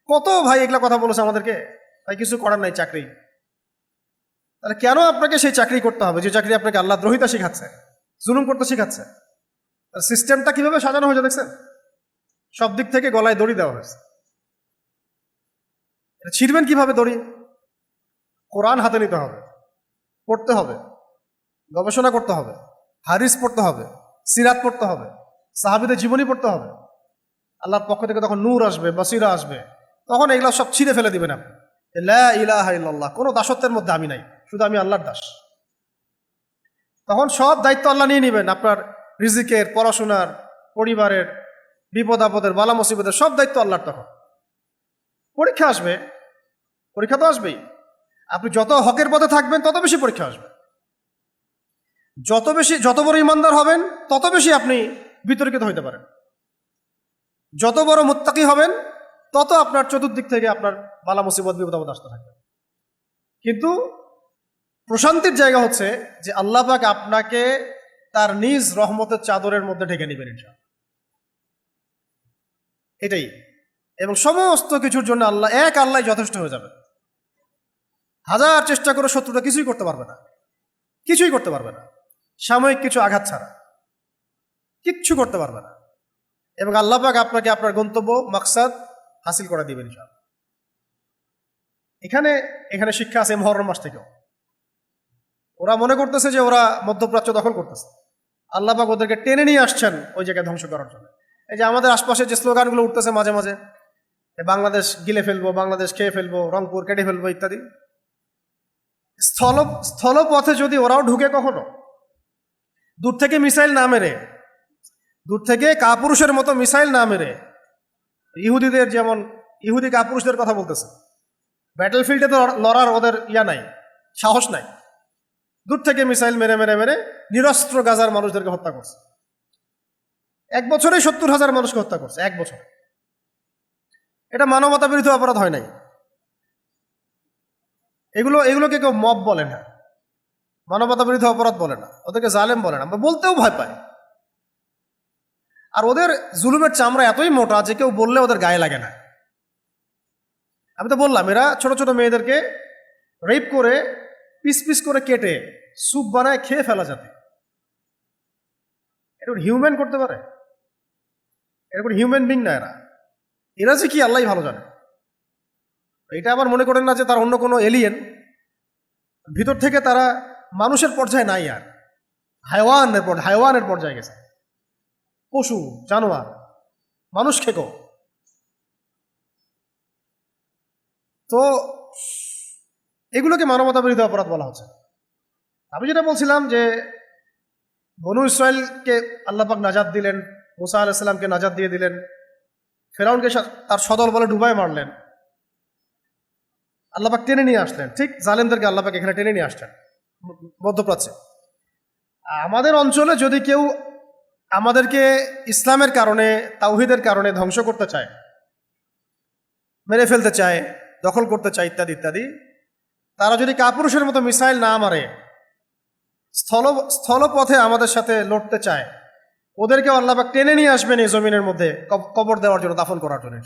[SPEAKER 1] কত ভাই এগুলা কথা বলেছে আমাদেরকে, ভাই কিছু করার নাই, চাকরি। তাহলে কেন আপনাকে সেই চাকরি করতে হবে, যে চাকরি আপনাকে আল্লাহ দ্রোহিতা শিখাচ্ছে, জুলুম করতে শিখাচ্ছে? সিস্টেমটা কিভাবে সাজানো হয়েছে দেখছেন? সব দিক থেকে গলায় দড়ি দেওয়া হয়েছে। ছিঁড়বেন কিভাবে দড়ি? কোরআন হাতে নিতে হবে, পড়তে হবে, গবেষণা করতে হবে, হাদিস পড়তে হবে, সিরাত পড়তে হবে, সাহাবীদের জীবনী পড়তে হবে। আল্লাহর পক্ষ থেকে তখন নূর আসবে, বসিরা আসবে, তখন এগুলো সব ছিঁড়ে ফেলে দিবেন আপনি। লা ইলাহা ইল্লাল্লাহ, কোনো দাসত্বের মধ্যে আমি নাই, শুধু আমি আল্লাহর দাস। তখন সব দায়িত্ব আল্লাহ নিয়ে নেবেন, আপনার রিজিকের, পড়াশোনার, পরিবারের, বিপদ আপদের, বালা মুসিবতের সব দায়িত্ব আল্লাহর। তখন পরীক্ষা আসবে, পরীক্ষা তো আসবেই। আপনি যত হকের পথে থাকবেন তত বেশি পরীক্ষা আসবে, যত বড় ইমানদার হবেন তত বেশি আপনি বিতর্কিত হইতে পারেন, যত বড় মুত্তাকি হবেন তত আপনার চতুর্দিক থেকে আপনার বালা মুসিবত, বিপদ আপদ আসতে থাকবে। কিন্তু প্রশান্তির জায়গা হচ্ছে যে আল্লাহ পাক আপনাকে তার নিজ রহমতের চাদরের মধ্যে ঢেকে নেবেন ইনশাআল্লাহ, এটাই। এবং সমস্ত কিছুর জন্য আল্লাহ যথেষ্ট হয়ে যাবে। হাজার চেষ্টা করে শত্রুটা কিছুই করতে পারবে না, কিছুই করতে পারবে না, সাময়িক কিছু আঘাত ছাড়া কিচ্ছু করতে পারবে না। এবং আল্লাহ পাক আপনাকে আপনার গন্তব্য, মাকসাদ হাসিল করে দিবেন ইনশাআল্লাহ। এখানে শিক্ষা আছে মুহররম মাস থেকেও। ওরা মনে করতেছে যে ওরা মধ্যপ্রাচ্য দখল করতেছে, আল্লাহ পাক ওদেরকে টেনে নিয়ে আসছেন ওই জায়গায় ধ্বংস করার জন্য। এই যে আমাদের আশপাশে যে স্লোগানগুলো উঠতেছে মাঝে মাঝে, বাংলাদেশ গিলে ফেলবো, বাংলাদেশ খেয়ে ফেলবো, রংপুর কেটে ফেলবো ইত্যাদি, স্থলপথে যদি ওরাও ঢুকে কখনো, দূর থেকে মিসাইল না মেরে, দূর থেকে কাপুরুষের মতো মিসাইল না মেরে, ইহুদিদের যেমন ইহুদি কাপুরুষদের কথা বলতেছে, ব্যাটল ফিল্ডে তো লড়ার ওদের নাই, সাহস নাই, দূর থেকে মিসাইল মেরে মেরে মেরে নিরস্ত্র গাজার মানুষদেরকে হত্যা করছে। 1 বছরে 70,000 মানুষকে হত্যা করছে, 1 বছর। এটা মানবতা বিরোধী অপরাধ হয় নাই। এগুলোকে কেউ মব বলে না, মানবতা বিরোধী অপরাধ বলে না, ওদেরকে জালেম বলে না, বলতেও ভয় পায়। আর ওদের জুলুমের চামড়া এতই মোটা যে কেউ বললে ওদের গায়ে লাগে না। আমি তো বললাম, এরা ছোট ছোট মেয়েদেরকে রেপ করে পিস পিস করে কেটে স্যুপ বানায় খেয়ে ফেলা যাবে। এটা হিউম্যান করতে পারে? এরকম হিউম্যান বিং না এরা। এরা যে কি আল্লাহ ভালো জানে। এটা আবার মনে করেন না যে তার অন্য কোনো এলিয়েন, ভিতর থেকে তারা মানুষের পর্যায়ে নাই, আর হায়ওয়ানের পর্যায়ে গেছে, পশু জানোয়ার, মানুষ খেকো। তো এগুলোকে মানবতা বিরোধী অপরাধ বলা হচ্ছে। আমি যেটা বলছিলাম যে বনু ইসরায়েলকে আল্লাহ পাক নাজাত দিলেন, মুসা আলাইহিস সালামকে নাজাত দিয়ে দিলেন, ফেরাউনকে তার সদল বলে ডুবাই মারলেন, আল্লাহ পাক টেনে নিয়ে আসলেন। ঠিক জালেমদেরকে আল্লাহ পাক এখানে টেনে নিয়ে আসলেন মধ্যপ্রাচ্যে। আমাদের অঞ্চলে যদি কেউ আমাদেরকে ইসলামের কারণে, তাওহীদের কারণে ধ্বংস করতে চায়, মেরে ফেলতে চায়, দখল করতে চায়, ইত্যাদি ইত্যাদি, তারা যদি কাপুরুষের মতো মিসাইল না মারে, স্থলপথে আমাদের সাথে লড়তে চায়, ওদেরকে আল্লাহ পাক টেনে নিয়ে আসবেন এই জমিনের মধ্যে কবর দেওয়ার জন্য, দাফন করার জন্য।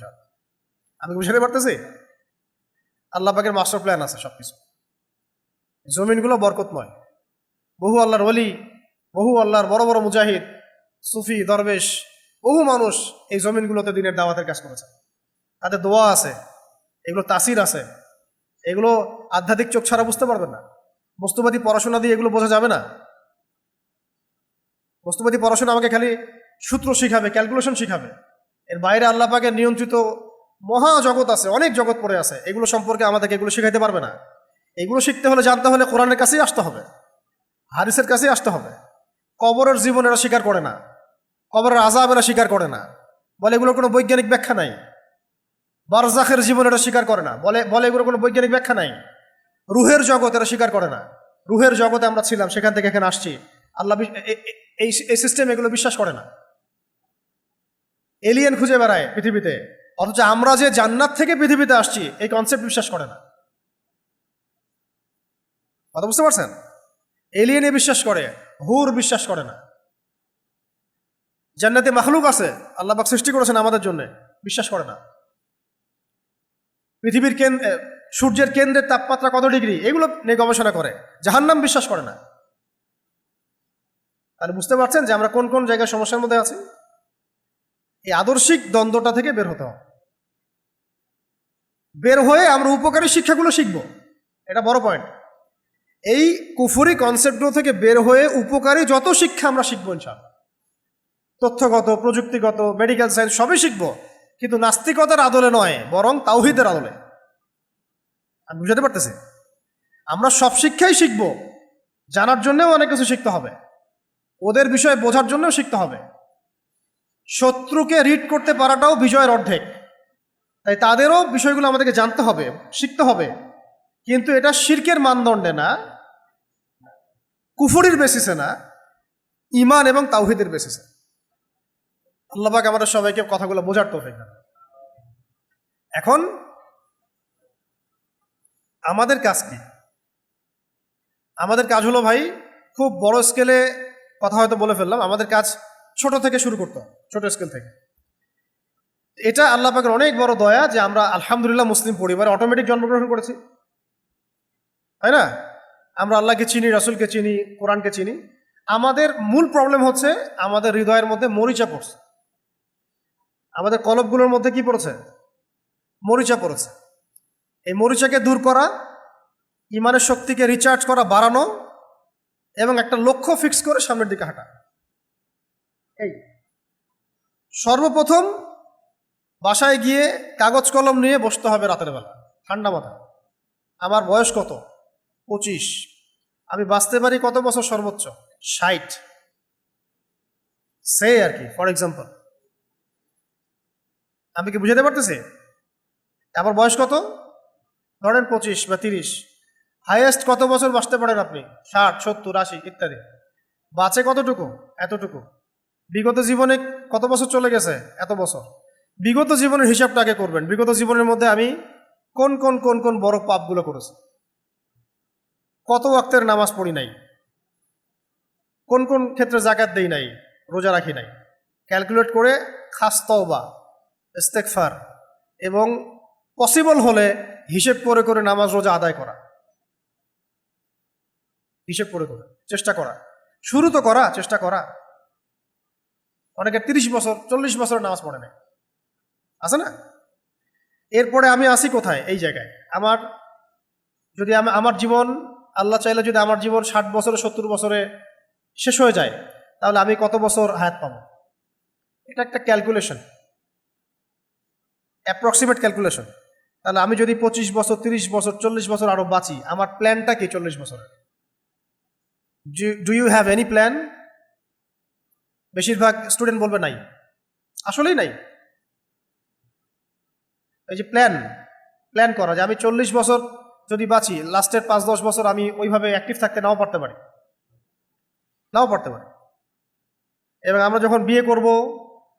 [SPEAKER 1] আমি বুঝতে পারতেছি আল্লাহ পাকের মাস্টার প্ল্যান আছে সবকিছু। জমিনগুলো বরকতময়, বহু আল্লাহর ওলি, বহু আল্লাহর বড় বড় মুজাহিদ, সুফি, দরবেশ, বহু মানুষ এই জমিনগুলোতে দিনের দাওয়াতের কাজ করেছে। তাদের দোয়া আছে, এগুলো তাসির আছে, এগুলো আধ্যাত্মিক চোখ ছাড়া বুঝতে পারবেন না। বস্তুবাদী পড়াশোনা দিয়ে এগুলো বোঝা যাবে না। বস্তুবাদী পড়াশোনা আমাকে খালি সূত্র শিখাবে, ক্যালকুলেশন শিখাবে। এর বাইরে আল্লাহ পাকের নিয়ন্ত্রিত মহা জগৎ আছে, অনেক জগৎ পড়ে আছে, এগুলো সম্পর্কে আমাদেরকে এগুলো শিখাইতে পারবে না। এগুলো শিখতে হলে, জানতে হলে কোরআনের কাছেই আসতে হবে, হাদিসের কাছেই আসতে হবে। কবরের জীবন এরা স্বীকার করে না, কবরের আযাব এরা স্বীকার করে না, বলে এগুলোর কোনো বৈজ্ঞানিক ব্যাখ্যা নাই। বারজাখের জীবন এটা স্বীকার করে না, বলে এগুলোর কোনো বৈজ্ঞানিক ব্যাখ্যা নাই। রুহের জগৎ এরা স্বীকার করে না, রুহের জগতে আমরা ছিলাম, সেখান থেকে এখানে আসছি, আল্লাহ এই সিস্টেম এগুলো বিশ্বাস করে না। এলিয়েন খুঁজে বেড়ায় পৃথিবীতে, অথচ আমরা যে জান্নাত থেকে পৃথিবীতে আসছি এই কনসেপ্ট বিশ্বাস করে না। কথা বুঝতে পারছেন? এলিয়েনে বিশ্বাস করে, হুর বিশ্বাস করে না। জান্নাতে মাখলুক আছে, আল্লাহ পাক সৃষ্টি করেছেন আমাদের জন্য, বিশ্বাস করে না। পৃথিবীর সূর্যের কেন্দ্রের তাপমাত্রা কত ডিগ্রি, এগুলো নিয়ে গবেষণা করে। জাহান্নাম বিশ্বাস করে না। তাহলে বুঝতে পারছেন যে আমরা কোন কোন জায়গায় সমস্যার মধ্যে আছি। এই আদর্শিক দ্বন্দ্বটা থেকে বের হতে হবে। বের হয়ে আমরা উপকারী শিক্ষাগুলো শিখব, এটা বড় পয়েন্ট। এই কুফরি কনসেপ্টগুলো থেকে বের হয়ে উপকারী যত শিক্ষা আমরা শিখবো ইনশাআল্লাহ। তথ্যগত, প্রযুক্তিগত, মেডিকেল সায়েন্স সবই শিখবো, কিন্তু নাস্তিকতার আদলে নয়, বরং তাওহীদের আদলে। আমি বুঝাতে পারতেছি? আমরা সব শিক্ষাই শিখব, জানার জন্যও অনেক কিছু শিখতে হবে, ওদের বিষয়ে বোঝার জন্যও শিখতে হবে। শত্রুকে রিড করতে পারাটাও বিজয়ের অর্ধেক। তাই তাদেরও বিষয়গুলো আমাদেরকে জানতে হবে, শিখতে হবে, কিন্তু এটা শিরকের মানদণ্ডে না, কুফরির বেসিসে না, ঈমান এবং তাওহীদের বেসিসে। আল্লাহ পাক আমাদের সবাইকে কথাগুলো বোঝার তৌফিক দান। এখন আমাদের কাজ কি? আমাদের কাজ হলো ভাই, খুব বড় স্কেলে কথা হয়তো বলে ফেললাম, আমাদের কাজ ছোট থেকে শুরু করতে হবে, ছোট স্কেল থেকে। এটা আল্লাহ পাকের অনেক বড় দয়া যে আমরা আলহামদুলিল্লাহ মুসলিম পরিবারে অটোমেটিক জন্মগ্রহণ করেছি, তাই না? আমরা আল্লাহকে চিনি, রাসূলকে চিনি, কোরআনকে চিনি। আমাদের মূল প্রবলেম হচ্ছে আমাদের হৃদয়ের মধ্যে মরিচা পড়ছে, আমাদের কলবগুলোর মধ্যে কি পড়েছে? মরিচা পড়েছে। এই মরিচাকে দূর করা, ইমানের শক্তিকে রিচার্জ করা, বাড়ানো, এবং একটা লক্ষ্য ফিক্স করে সামনের দিকে হাঁটা। এই সর্বপ্রথম বাসায় গিয়ে কাগজ কলম নিয়ে বসতে হবে রাতের বেলা, ঠান্ডা মাথা। আমার বয়স কত? 25। আমি বাঁচতে পারি কত বছর? সর্বোচ্চ 60, সে আর কি, ফর এক্সাম্পল। আমি কি বুঝাতে পারতেছি? আমার বয়স কত? ধরেন 25 বা 30। হাইয়েস্ট কত বছর বাঁচতে পারেন আপনি? 60, 70, 80 ইত্যাদি। বাঁচে কতটুকু? এতটুকু। বিগত জীবনে কত বছর চলে গেছে? এত বছর। বিগত জীবনের হিসাবটা আগে করবেন। বিগত জীবনের মধ্যে আমি কোন কোন কোন কোন বড় পাপগুলো করেছি, কত ওয়াক্তের নামাজ পড়ি নাই, কোন কোন ক্ষেত্রে যাকাত দেই নাই, রোজা রাখি নাই, ক্যালকুলেট করে খাস তওবা, ইস্তেগফার এবং পসিবল হলে হিসেব করে করে নামাজ রোজা আদায় করা। হিসেব করে করে চেষ্টা করা, শুরু তো করা, চেষ্টা করা। অনেকে 30 বছর 40 বছর নামাজ পড়ে না, আছে না? এরপরে আমি আসি কোথায়? এই জায়গায় যদি আমার জীবন, আল্লাহ চাইলে যদি আমার জীবন 60 বছরে 70 বছরে শেষ হয়ে যায়, তাহলে আমি কত বছর হায়াত পাবো? এটা একটা ক্যালকুলেশন, অ্যাপ্রক্সিমেট ক্যালকুলেশন। তাহলে আমি যদি 25 বছর 30 বছর 40 বছর আরো বাঁচি, আমার প্ল্যানটা কি 40 বছরের? Do you have any plan? বেশিরভাগ স্টুডেন্ট বলবে নাই, আসলেই নাই। এই যে প্ল্যান করা, যে আমি 40 বছর যদি বাঁচি, লাস্টের 5-10 বছর আমি ওইভাবে অ্যাক্টিভ থাকতে নাও পারতে পারি। এবং আমরা যখন বিয়ে করব,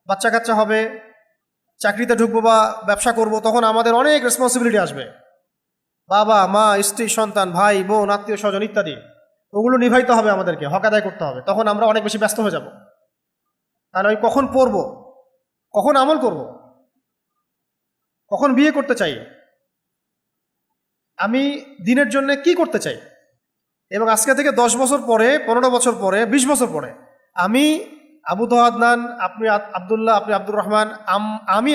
[SPEAKER 1] বাচ্চা কাচ্চা হবে, চাকরিতে ঢুকবো বা ব্যবসা করব, তখন আমাদের অনেক রেসপন্সিবিলিটি আসবে। বাবা মা, স্ত্রী, সন্তান, ভাই বোন, আত্মীয় স্বজন ইত্যাদি, ওগুলো নিভাইতে হবে, আমাদেরকে হক আদায় করতে হবে। তখন আমরা অনেক বেশি ব্যস্ত হয়ে যাব। তাহলে ওই কখন পড়বো, কখন আমল করব, কখন বিয়ে করতে চাই, আমি দিনের জন্য কি করতে চাই, এবং আজকে থেকে 10 বছর পরে, 15 বছর পরে, 20 বছর পরে আমি আবু আদনান, আপনি আবদুল্লাহ, আপনি আব্দুর রহমান,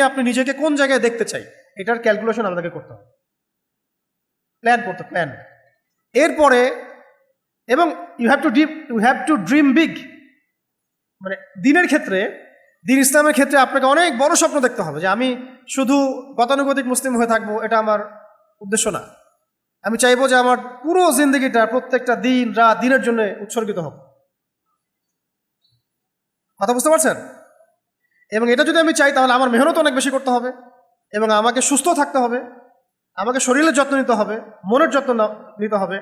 [SPEAKER 1] আপনি নিজেকে কোন জায়গায় দেখতে চাই, এটার ক্যালকুলেশন আমাদেরকে করতে হবে, প্ল্যান। এরপরে এবং you have to dream big. মানে দিনের ক্ষেত্রে, দিন ইসলামের ক্ষেত্রে আপনাকে অনেক বড় স্বপ্ন দেখতে হবে, যে আমি শুধু গতানুগতিক মুসলিম হয়ে থাকবো, এটা আমার উদ্দেশ্য না। আমি চাইবো যে আমার পুরো জিন্দগিটা, প্রত্যেকটা দিন রাত দিনের জন্য উৎসর্গিত হোক। কথা বুঝতে পারছেন? এবং এটা যদি আমি চাই, তাহলে আমার মেহনত অনেক বেশি করতে হবে, এবং আমাকে সুস্থ থাকতে হবে, আমাকে শরীরের যত্ন নিতে হবে, মনের যত্ন নিতে হবে,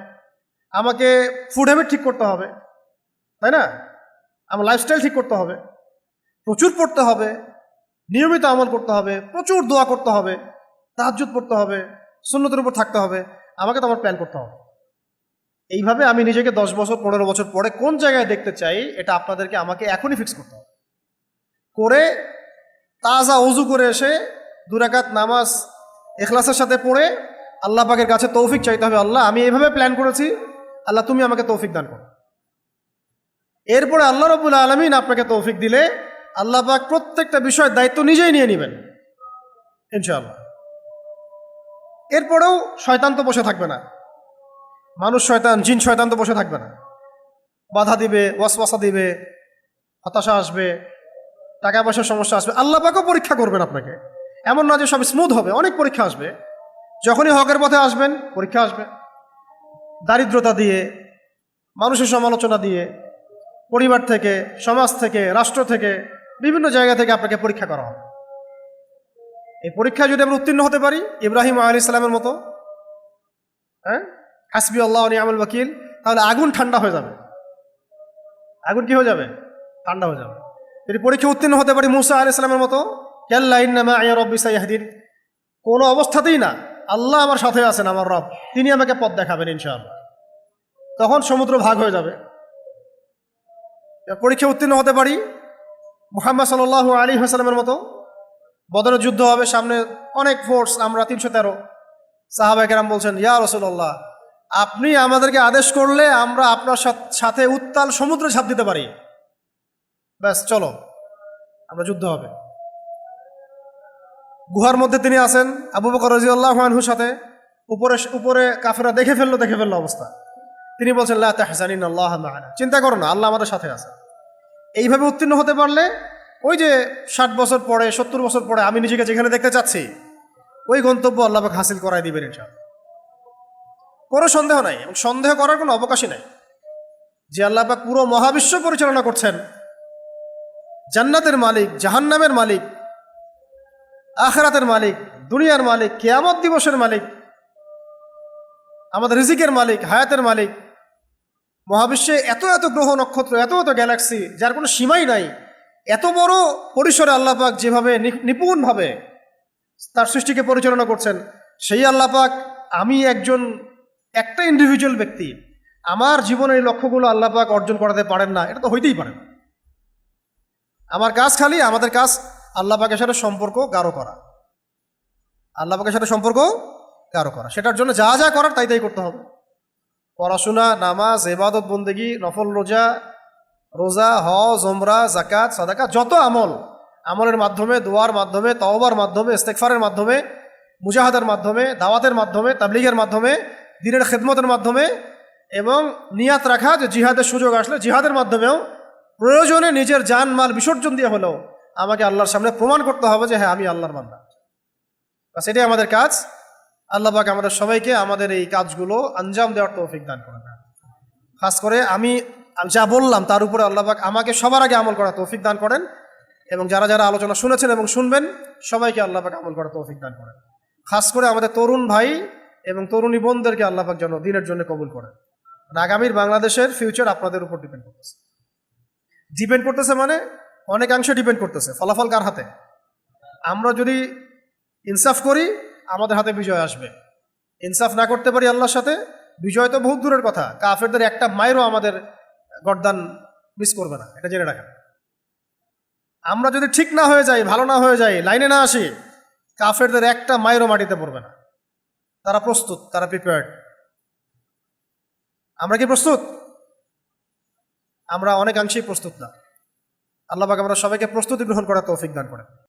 [SPEAKER 1] আমাকে ফুড হ্যাবিট ঠিক করতে হবে, তাই না? আমার লাইফস্টাইল ঠিক করতে হবে, প্রচুর পড়তে হবে, নিয়মিত আমল করতে হবে, প্রচুর দোয়া করতে হবে, তাহাজ্জুদ পড়তে হবে, সুন্নতের উপর থাকতে হবে। আমাকে তো আমার প্ল্যান করতে হবে। এইভাবে আমি নিজেকে 10 বছর 15 বছর পরে কোন জায়গায় দেখতে চাই, এটা আমাকে এখনই ফিক্স করতে হবে। করে তাজা ওযু করে এসে 2 রাকাত নামাজ ইখলাসের সাথে পড়ে আল্লাহ পাকের কাছে তৌফিক চাইতে হবে। আল্লাহ, আমি এইভাবে প্ল্যান করেছি, আল্লাহ তুমি আমাকে তৌফিক দান করো। এরপরে আল্লাহ রাব্বুল আলামিন আপনাকে তৌফিক দিলে আল্লাহ পাক প্রত্যেকটা বিষয়ের দায়িত্ব নিজেই নিয়ে নেবেন ইনশাআল্লাহ। এরপরেও শয়তান তো বসে থাকবে না, মানুষ শয়তান, জিন শয়তান তো বসে থাকবে না। বাধা দিবে, ওয়াসওয়াসা দিবে, হতাশা আসবে, টাকা পয়সার সমস্যা আসবে। আল্লাহ পাকও পরীক্ষা করবেন আপনাকে। এমন না যে সব স্মুথ হবে, অনেক পরীক্ষা আসবে। যখনই হকের পথে আসবেন, পরীক্ষা আসবে। দারিদ্রতা দিয়ে, মানুষের সমালোচনা দিয়ে, পরিবার থেকে, সমাজ থেকে, রাষ্ট্র থেকে, বিভিন্ন জায়গা থেকে আপনাকে পরীক্ষা করা হবে। এই পরীক্ষায় যদি আমরা উত্তীর্ণ হতে পারি, ইব্রাহিম আলাইহিস সালামের মতো, হাসবি আল্লাহ ওয়া নি'মাল ওয়াকিল, তাহলে আগুন ঠান্ডা হয়ে যাবে। আগুন কি হয়ে যাবে? ঠান্ডা হয়ে যাবে। যদি পরীক্ষা উত্তীর্ণ হতে পারি মুসা আলাইহিস সালামের মতো, কাল্লা ইন্না মা'ইয়া রাব্বি সায়াহদিন, কোনো অবস্থাতেই না, আল্লাহ আমার সাথে আছেন, আমার রব, তিনি আমাকে পথ দেখাবেন ইনশাআল্লাহ। তখন সমুদ্র ভাগ হয়ে যাবে। পরীক্ষা উত্তীর্ণ হতে পারি মুহাম্মদ সাল্লাল্লাহু আলাইহি ওয়াসাল্লামের মতো, বদরের যুদ্ধ হবে, সামনে অনেক ফোর্স, আমরা 313। সাহাবায়ে কেরাম বলছেন, ইয়া রাসূলুল্লাহ, আপনি আমাদেরকে আদেশ করলে আমরা আপনার সাথে উত্তাল সমুদ্রে ঝাঁপ দিতে পারি, ব্যাস চলো, আমরা যুদ্ধ হবে। গুহার মধ্যে তিনি আছেন আবু বকর রাদিয়াল্লাহু আনহুর সাথে, উপরে কাফেররা দেখে ফেললো অবস্থা। তিনি বলছেন, লা তাহজানিন আল্লাহ মা'ানা, চিন্তা করো না, আল্লাহ আমাদের সাথে আছে। এইভাবে উত্তীর্ণ হতে পারলে ওই যে 60 বছর পরে, 70 বছর পরে আমি নিজেকে যেখানে দেখতে চাচ্ছি, ওই গন্তব্য আল্লাহ পাক হাসিল করাই দিবেন ইনশাআল্লাহ। কোনো সন্দেহ নাই, এবং সন্দেহ করার কোনো অবকাশই নাই যে আল্লাহ পাক পুরো মহাবিশ্ব পরিচালনা করছেন, জান্নাতের মালিক, জাহান্নামের মালিক, আখিরাতের মালিক, দুনিয়ার মালিক, কিয়ামত দিবসের মালিক, আমাদের রিজিকের মালিক, হায়াতের মালিক। মহাবিশ্বে এত এত গ্রহ নক্ষত্র, এত এত গ্যালাক্সি, যার কোনো সীমাই নাই। এত বড় পরিসরে আল্লাহ পাক যেভাবে নিপুণভাবে তার সৃষ্টিকে পরিচালনা করছেন, সেই আল্লাহ পাক, আমি একটা ইন্ডিভিজুয়াল ব্যক্তি, আমার জীবনের এই লক্ষ্যগুলো আল্লাহ পাক অর্জন করাতে পারেন না, এটা তো হইতেই পারে না। আমাদের কাজ আল্লাহ পাকের সাথে সম্পর্ক গাঢ় করা, আল্লাহ পাকের সাথে সম্পর্ক গাঢ় করা। সেটার জন্য যা যা করার তাই করতে হবে। পড়াশোনা, নামাজ, ইবাদত বন্দেগী, নফল রোজা, রোজা, হজ, ওমরা, যাকাত, সাদাকা, যত আমলের মাধ্যমে, দোয়ার মাধ্যমে, তওবার মাধ্যমে, ইস্তেগফারের মাধ্যমে, মুজাহাদার মাধ্যমে, দাওয়াতের মাধ্যমে, তাবলীগের মাধ্যমে, দ্বীনের খেদমতের মাধ্যমে, এবং নিয়াত রাখা যে জিহাদের সুযোগ আসলে জিহাদের মাধ্যমেও প্রয়োজনে নিজের জান মাল বিসর্জন দিয়ে হলেও আমাকে আল্লাহর সামনে প্রমাণ করতে হবে যে হ্যাঁ আমি আল্লাহর বান্দা। বাস এটাই আমাদের কাজ। আল্লাহ পাক আমাদের সবাইকে আমাদের এই কাজগুলো আঞ্জাম দেওয়ার তৌফিক দান করেন। খাস করে আমি যা বললাম তার উপরে আল্লাহ পাক আমাকে সবার আগে আমল করার তৌফিক দান করেন, এবং যারা যারা আলোচনা শুনেছেন এবং শুনবেন সবাইকে আল্লাহ পাক আমল করার তৌফিক দান করেন। খাস করে আমাদের তরুণ ভাই এবং তরুণী বোনদেরকে আল্লাহ পাক যেন দিনের জন্য কবুল করেন। আগামীর বাংলাদেশের ফিউচার আপনাদের উপর ডিপেন্ড করতেছে মানে অনেকাংশে ডিপেন্ড করতেছে। ফলাফল কার হাতে? আমরা যদি ইনসাফ করি আমাদের হাতে বিজয় আসবে, ইনসাফ না করতে পারি আল্লাহর সাথে, বিজয় তো বহুত দূরের কথা, কাফেরদের একটা মায়েরও আমাদের গর্দান মিস করবে না, এটা জেনে রাখেন। আমরা যদি ঠিক না হয়ে যাই, ভালো না হয়ে যাই, লাইনে না আসি, কাফেরদের একটা মায়েরও মাটিতে পড়বে না। তারা প্রস্তুত, তারা প্রিপেয়ার্ড। আমরা কি প্রস্তুত? আমরা অনেকাংশেই প্রস্তুত না। আল্লাহ পাক আমরা সবাইকে প্রস্তুতি গ্রহণ করার তৌফিক দান করেন।